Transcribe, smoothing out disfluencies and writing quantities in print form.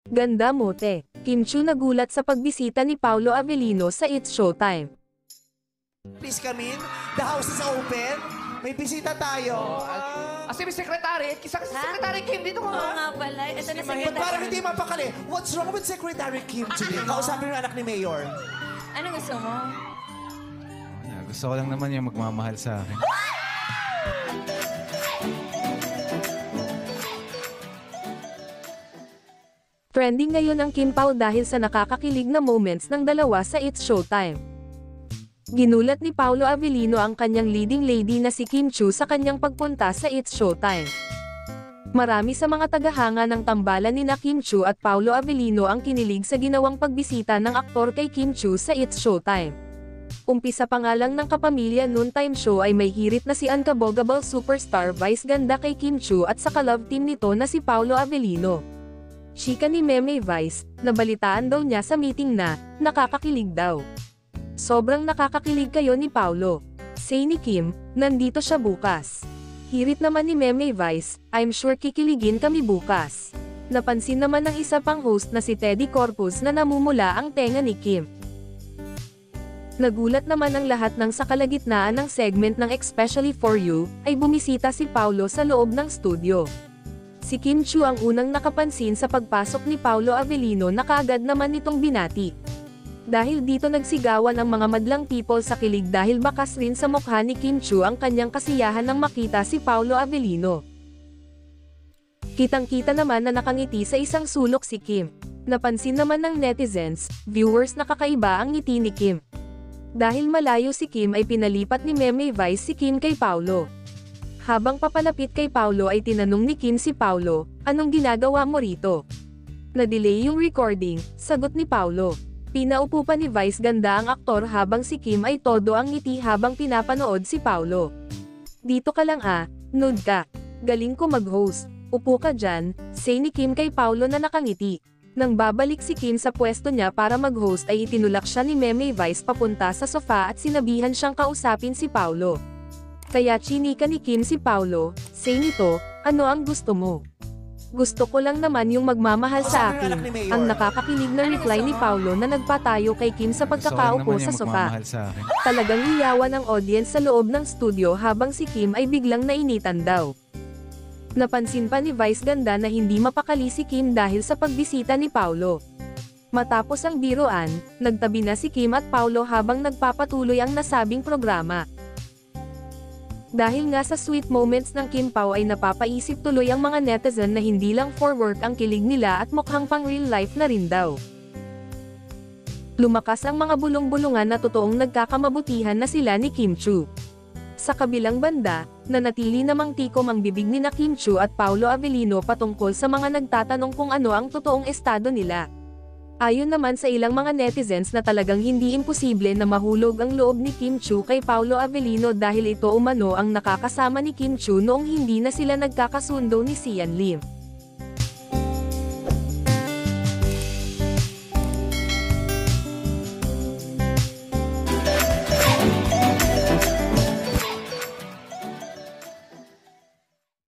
Ganda mote. Kim Chu nagulat sa pagbisita ni Paolo Avellino sa It's Showtime. Please come in. The house is open. May bisita tayo. Kasi may secretary. Kisa kasi secretary Kim, dito Oo ka. nga pala. Ito na Ba't parang hindi mapakali? What's wrong with Secretary Kim today? Kausapin yung anak ni Mayor. Ano gusto mo? Gusto ko lang naman yung magmamahal sa akin. Trending ngayon ang Kim Pao dahil sa nakakakilig na moments ng dalawa sa It's Showtime. Ginulat ni Paolo Avellino ang kanyang leading lady na si Kim Chu sa kanyang pagpunta sa It's Showtime. Marami sa mga tagahanga ng tambalan ni na Kim Chu at Paolo Avellino ang kinilig sa ginawang pagbisita ng aktor kay Kim Chu sa It's Showtime. Umpisa pa nga lang ng kapamilya noontime show ay may hirit na si Unkabogable superstar vice ganda kay Kim Chu at sa ka-love team nito na si Paolo Avellino. Chika ni Meme Vice, nabalitaan daw niya sa meeting na, nakakakilig daw. Sobrang nakakakilig kayo ni Paolo. Say ni Kim, nandito siya bukas. Hirit naman ni Meme Vice, I'm sure kikiligin kami bukas. Napansin naman ng isa pang host na si Teddy Corpus na namumula ang tenga ni Kim. Nagulat naman ang lahat ng sa kalagitnaan ng segment ng Especially For You, ay bumisita si Paolo sa loob ng studio. Si Kim Chu ang unang nakapansin sa pagpasok ni Paolo Avellino na kaagad naman nitong binati. Dahil dito nagsigawan ang mga madlang people sa kilig dahil bakas rin sa mukha ni Kim Chu ang kanyang kasiyahan nang makita si Paolo Avellino. Kitang-kita naman na nakangiti sa isang sulok si Kim. Napansin naman ng netizens, viewers na kakaiba ang ngiti ni Kim. Dahil malayo si Kim ay pinalipat ni Meme Vice si Kim kay Paolo. Habang papalapit kay Paolo ay tinanong ni Kim si Paolo, anong ginagawa mo rito? Na-delay yung recording, sagot ni Paolo. Pinaupo pa ni Vice ganda ang aktor habang si Kim ay todo ang ngiti habang pinapanood si Paolo. Dito ka lang nude ka. Galing ko mag-host. Upo ka dyan, say ni Kim kay Paolo na nakangiti. Nang babalik si Kim sa pwesto niya para mag-host ay itinulak siya ni Meme Vice papunta sa sofa at sinabihan siyang kausapin si Paolo. Kaya chinika ni Kim si Paolo, say nito, ano ang gusto mo? Gusto ko lang naman yung magmamahal sa akin. Ang nakakakilig na reply ni Paolo na nagpatayo kay Kim sa pagkakaupo sa sofa. Talagang iyawan ang audience sa loob ng studio habang si Kim ay biglang nainitan daw. Napansin pa ni Vice ganda na hindi mapakali si Kim dahil sa pagbisita ni Paolo. Matapos ang biruan, nagtabi na si Kim at Paolo habang nagpapatuloy ang nasabing programa. Dahil nga sa sweet moments ng Kim Pao ay napapaisip tuloy ang mga netizen na hindi lang for work ang kilig nila at mukhang pang real life na rin daw. Lumakas ang mga bulong-bulungan na totoong nagkakamabutihan na sila ni Kim Chu. Sa kabilang banda, nanatili namang tikom ang bibig ni na Kim Chu at Paolo Avellino patungkol sa mga nagtatanong kung ano ang totoong estado nila. Ayon naman sa ilang mga netizens na talagang hindi imposible na mahulog ang loob ni Kim Chu kay Paolo Avellino dahil ito umano ang nakakasama ni Kim Chu noong hindi na sila nagkakasundo ni Sian Lim.